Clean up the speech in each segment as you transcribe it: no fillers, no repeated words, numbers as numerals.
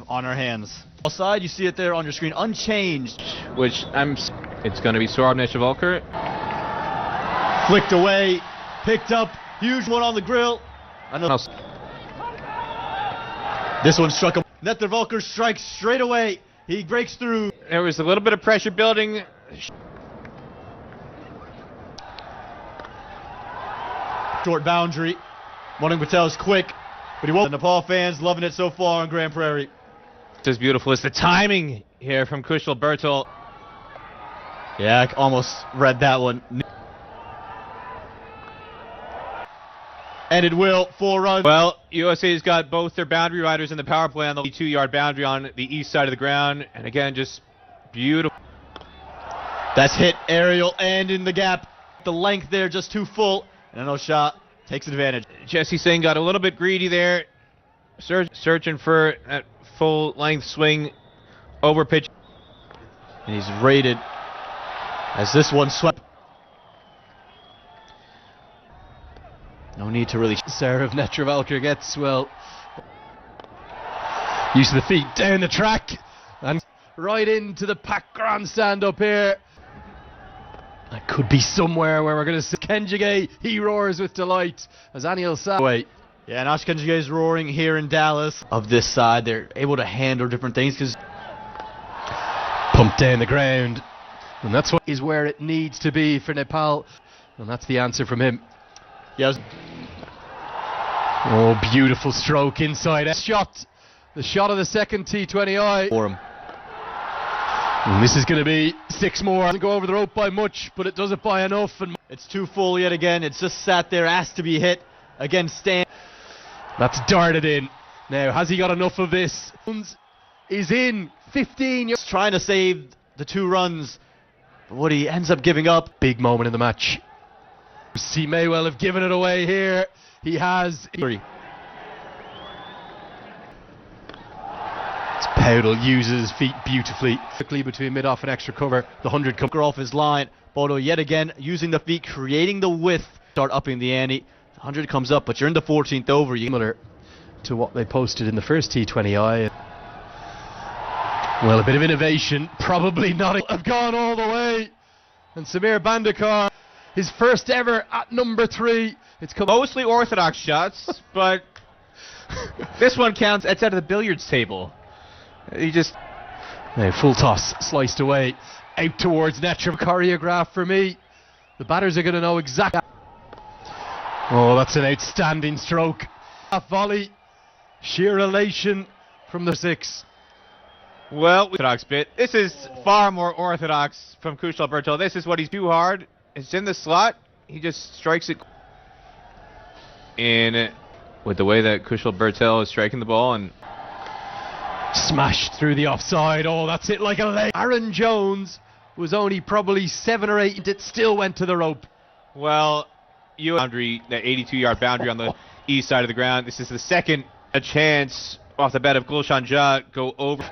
on our hands. Outside, you see it there on your screen, unchanged. It's going to be Saurabh Netravalkar. Flicked away, picked up, huge one on the grill. This one struck him. Netravalkar strikes straight away. He breaks through. There was a little bit of pressure building. Short boundary. Manik Patel's quick, but he won't. The Nepal fans loving it so far on Grand Prairie. It's as beautiful as the timing here from Kushal Bertel. Yeah, I almost read that one. And it will, 4 runs. Well, USA's got both their boundary riders in the power play on the 2-yard boundary on the east side of the ground. And again, just beautiful. That's hit aerial and in the gap. The length there just too full. And no shot takes advantage. Jesse Singh got a little bit greedy there. Searching for that full length swing over pitch. And he's rated as this one swept. No need to really. Saurabh Netravalkar gets, well, use of the feet down the track and right into the packed grandstand up here. That could be somewhere where we're going to see Kenjige. He roars with delight as Anil Sa. Wait. Yeah, and Ash Kenjige is roaring here in Dallas. Of this side, they're able to handle different things because pumped down the ground, and that's what is where it needs to be for Nepal, and that's the answer from him. Yes. Oh, beautiful stroke inside. Shot. The shot of the second T20I. For him. And this is going to be 6 more. Doesn't go over the rope by much, but it does it by enough. And it's too full yet again. It's just sat there, asked to be hit. Again, stand. That's darted in. Now, has he got enough of this? Is in 15 yards. Trying to save the 2 runs. But what he ends up giving up. Big moment in the match. He may well have given it away here. He has. Powdle uses his feet beautifully. Quickly between mid-off and extra cover. The 100 comes off his line. Bodo yet again using the feet, creating the width. Start upping the ante. The 100 comes up, but you're in the 14th over. Similar to what they posted in the first T20I. Well, a bit of innovation. Probably not. Have gone all the way. And Samir Bandekar, his first ever at number 3. It's mostly orthodox shots, but this one counts. It's out of the billiards table. He just. Now, full toss, sliced away, out towards Netra. Choreographed for me. The batters are going to know exactly. Oh, that's an outstanding stroke. A volley, sheer elation from the 6. Well, orthodox bit. This is far more orthodox from Kushal Bertel. This is what he's too hard. It's in the slot. He just strikes it in with the way that Kushal Bertel is striking the ball and smashed through the offside. Oh, that's it like a leg. Aaron Jones was only probably 7 or 8. It still went to the rope. Well, boundary, that 82-yard boundary on the east side of the ground. This is the second chance off the bat of Gulshan Jha go over.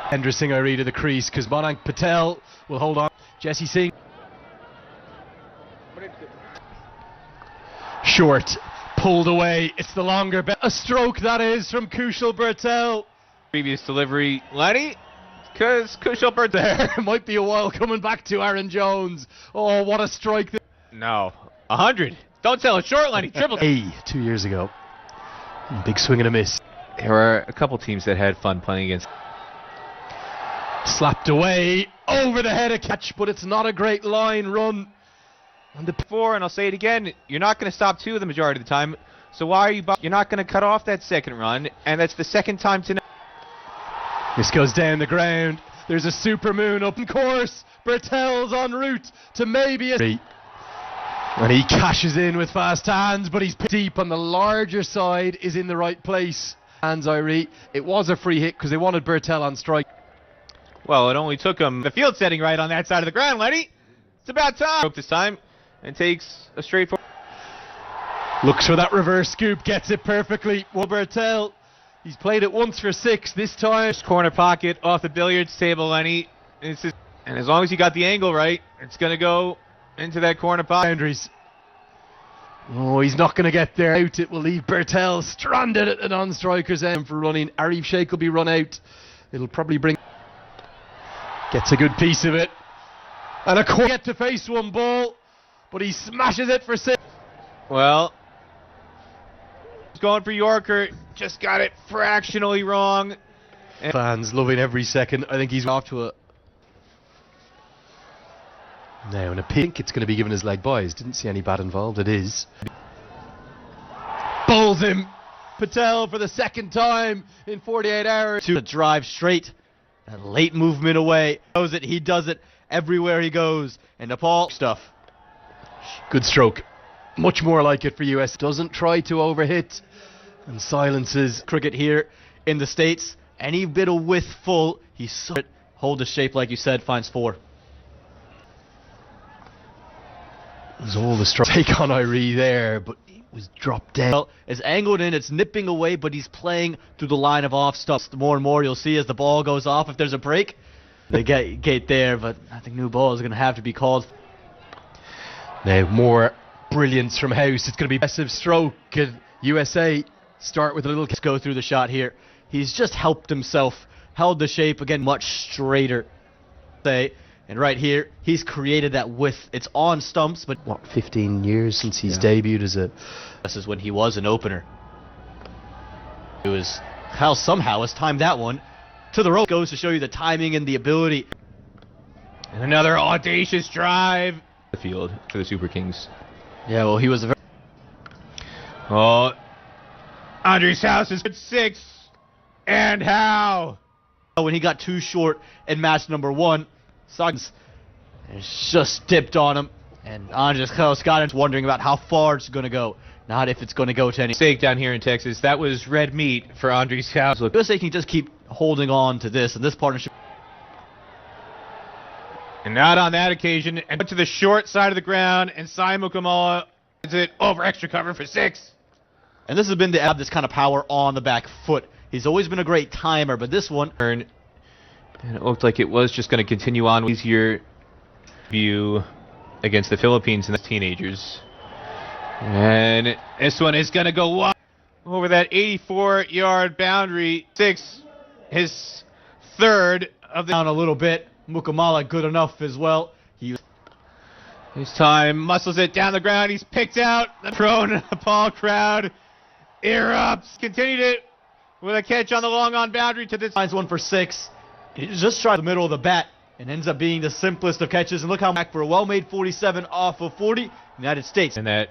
Hendra Singh Iri to the crease because Manik Patel will hold on. Jesse Singh. Short. Pulled away. It's the longer bet. A stroke that is from Kushal Bertel. Previous delivery, Lenny, because Kushal Bertel there might be a while coming back to Aaron Jones. Oh, what a strike! No, 100. Don't sell it short, Lenny. Triple. 2 years ago. Big swing and a miss. There were a couple teams that had fun playing against. Slapped away over the head, a catch, but it's not a great line run. And I'll say it again, you're not going to stop 2 the majority of the time. So why are you? You're not going to cut off that second run, and that's the second time tonight. This goes down the ground. There's a supermoon up in course. Bertel's en route to maybe a. And he cashes in with fast hands, but he's deep on the larger side. Is in the right place. Hands Irie. It was a free hit because they wanted Bertel on strike. Well, it only took him the field setting right on that side of the ground, Lenny. It's about time. This time. And takes a straightforward. Looks for that reverse scoop, gets it perfectly. Bertel, he's played it once for 6 this time. Corner pocket off the billiards table, Lenny. And as long as you got the angle right, it's going to go into that corner pocket. Boundaries. Oh, he's not going to get there. Out. It will leave Bertel stranded at the non-striker's end for running. Arif Sheikh will be run out. It'll probably bring... Gets a good piece of it. And a get to face one ball, but he smashes it for 6. Well, he's going for Yorker, just got it fractionally wrong. And fans loving every second. I think he's off to a... Now in a pink, it's going to be given as leg buys. Didn't see any bat involved. It is. Bowls him. Patel for the second time in 48 hours. To drive straight. A late movement away. Knows it. He does it everywhere he goes. And Nepal stuff. Good stroke. Much more like it for US. Doesn't try to overhit and silences. Cricket here in the States. Any bit of width full. He's so... Hold the shape like you said. Finds 4. There's all the strike take on Irie there, but it was dropped down. Well, it's angled in, it's nipping away, but he's playing through the line of off stuff. The more and more you'll see as the ball goes off, if there's a break, they get there, but I think new ball is going to have to be called. Now more brilliance from House. It's going to be aggressive stroke. USA start with a little... Let's go through the shot here. He's just helped himself, held the shape again much straighter. And right here, he's created that width. It's on stumps, but... What, 15 years since he's debuted as a... This is when he was an opener. It was... How somehow has timed that one to the rope. Goes to show you the timing and the ability. And another audacious drive. The field for the Super Kings. Yeah, well, he was a very... Oh, Andres House is at 6. And how? When he got too short in match number 1, Suggs just dipped on him, and Andres House got him wondering about how far it's going to go, not if it's going to go to any... Stake down here in Texas. That was red meat for Andres House. Look, USA can just keep holding on to this, and this partnership... And not on that occasion, and went to the short side of the ground, and Simon Kamala is it over extra cover for 6. And this has been the this kind of power on the back foot. He's always been a great timer, but this one... And it looked like it was just going to continue on with easier view against the Philippines and the teenagers. And this one is going to go wide over that 84-yard boundary. 6, his third of the... Down a little bit. Mukamala good enough as well. This time muscles it down the ground. He's picked out. The prone Nepal crowd erupts. Continued it with a catch on the long on boundary to this. Finds one for 6. He just tried the middle of the bat and ends up being the simplest of catches. And look how back for a well-made 47 off of 40, United States. And that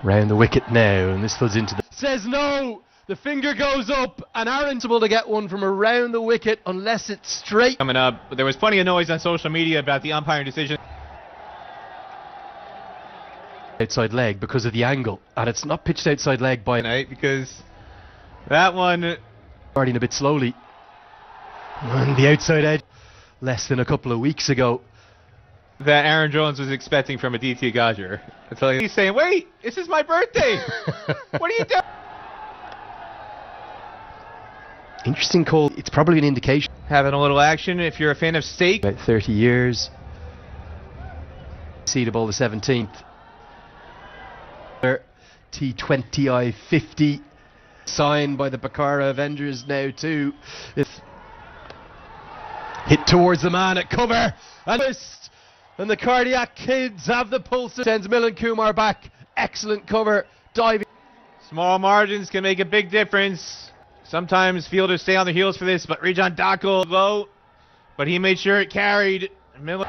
round the wicket now, and this floods into the... Says no! The finger goes up, and Aaron's able to get one from around the wicket unless it's straight. Coming up, there was plenty of noise on social media about the umpiring decision. Outside leg because of the angle, and it's not pitched outside leg by... Tonight because that one... Starting a bit slowly. And the outside edge, less than a couple of weeks ago. That Aaron Jones was expecting from Aditya Gajar. He's saying, wait, this is my birthday. What are you doing? Interesting call. It's probably an indication. Having a little action if you're a fan of steak. About 30 years. Seedable the 17th. T20 I-50. Signed by the Bakara Avengers now too. Hit towards the man at cover. And the Cardiac Kids have the pulse. Sends Milan Kumar back. Excellent cover. Diving. Small margins can make a big difference. Sometimes fielders stay on their heels for this, but Rejan Dakel low. But he made sure it carried. Milan.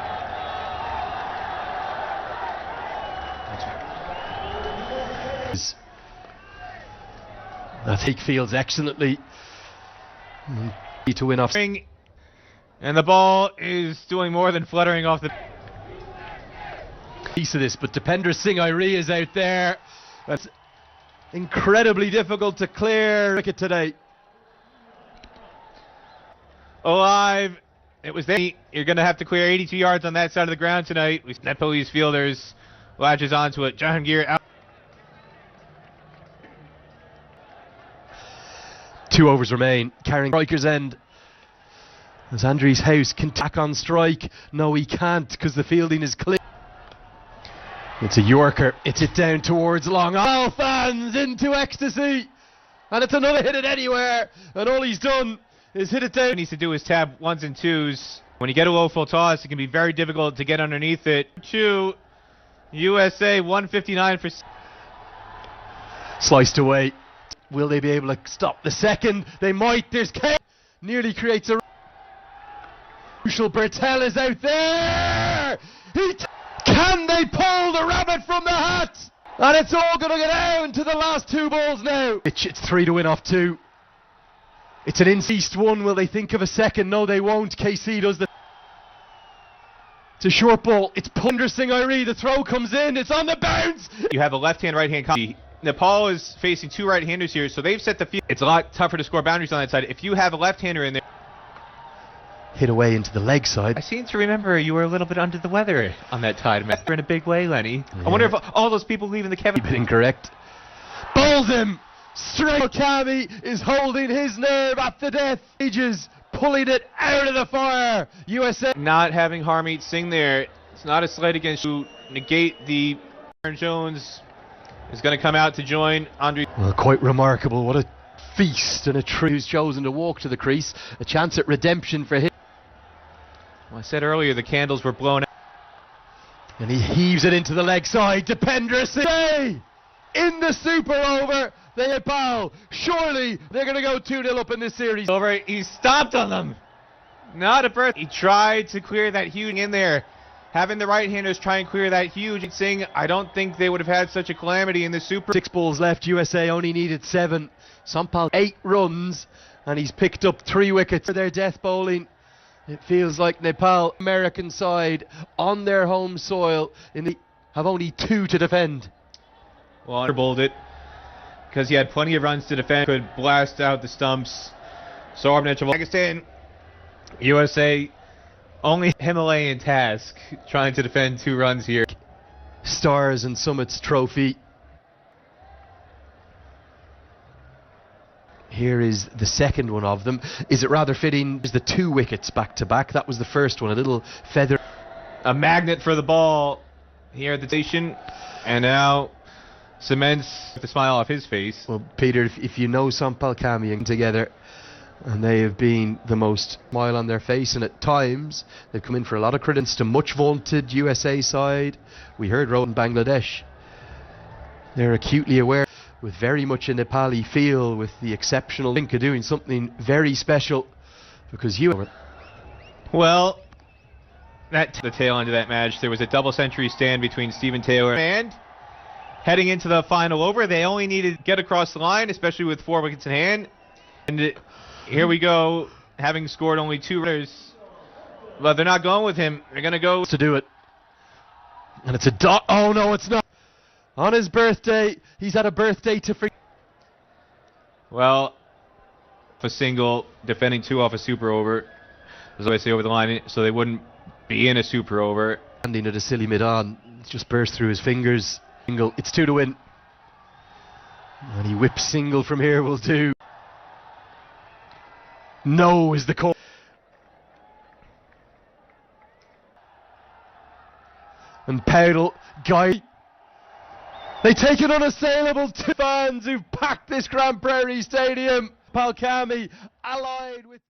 I think fields excellently. To win off. And the ball is doing more than fluttering off the piece of this, but Dipender Singh Irie is out there. That's incredibly difficult to clear wicket today. Alive. It was there. You're going to have to clear 82 yards on that side of the ground tonight. Nepalese fielders latches onto it. Jahangir out. 2 overs remain. Carrying striker's end. As Andres House can tack on strike. No, he can't because the fielding is clear. It's a Yorker. It's it down towards long. All fans into ecstasy. And it's another hit it anywhere. And all he's done is hit it down. What he needs to do is tab ones and twos. When you get a low full toss, it can be very difficult to get underneath it. 2 USA 159 for... Sliced away. Will they be able to stop the second? They might. There's K. Nearly creates a... Crucial. Bertel is out there. Can they pull the rabbit from the hat? And it's all going to go down to the last 2 balls now. It's 3 to win off 2. It's an in-east 1. Will they think of a second? No, they won't. KC does the... It's a short ball. It's Punder Singh Irie. The throw comes in. It's on the bounce. You have a left-hand, right-hand combo. Nepal is facing 2 right-handers here, so they've set the field. It's a lot tougher to score boundaries on that side. If you have a left-hander in there... Hit away into the leg side. I seem to remember you were a little bit under the weather on that tide match. In a big way, Lenny. Yeah. I wonder if all those people leaving the Kevin... Bit incorrect. Bowls him! Straight. Kami is holding his nerve at the death. Ages pulling it out of the fire. USA not having Harmeet Singh there. It's not a slight against you. Negate the... Aaron Jones is going to come out to join Andre. Well, quite remarkable. What a feast and a treat. Who's chosen to walk to the crease. A chance at redemption for him. Well, I said earlier the candles were blown out. And he heaves it into the leg side. Dependra Singh in the super over. They hit Powell. Surely they're going to go 2-0 up in this series. Over. He stomped on them. Not a birth. He tried to clear that huge in there. Having the right-handers try and clear that huge Singh, I don't think they would have had such a calamity in the super. 6 balls left. USA only needed 7. Sampal 8 runs. And he's picked up 3 wickets for their death bowling. It feels like Nepal, American side, on their home soil, have only 2 to defend. Well, bowled it because he had plenty of runs to defend. Could blast out the stumps. Pakistan, USA, only Himalayan task trying to defend 2 runs here. Stars and Summits trophy. Here is the second one of them. Is it rather fitting? Is the 2 wickets back to back? That was the first one. A little feather. A magnet for the ball here at the station. And now cements the smile off his face. Well, Peter, if you know Sampal Kami together, and they have been the most smile on their face, and at times they've come in for a lot of credence to much vaunted USA side. We heard Rowan Bangladesh. They're acutely aware, with very much a Nepali feel, with the exceptional link of doing something very special, because you... Well, the tail end of that match, there was a double century stand between Stephen Taylor and heading into the final over. They only needed to get across the line, especially with 4 wickets in hand. And here we go, having scored only 2 runners. But they're not going with him. They're going to go to do it. And it's a dot. Oh no, it's not. On his birthday, he's had a birthday to forget. Well, a single, defending 2 off a super over. As I say, over the line, so they wouldn't be in a super over. Handing it a silly mid-on. It's just burst through his fingers. Single. It's 2 to win. And he whips single from here will do. No is the call. And Powell, Guy. They take an unassailable to fans who've packed this Grand Prairie Stadium. Palkami allied with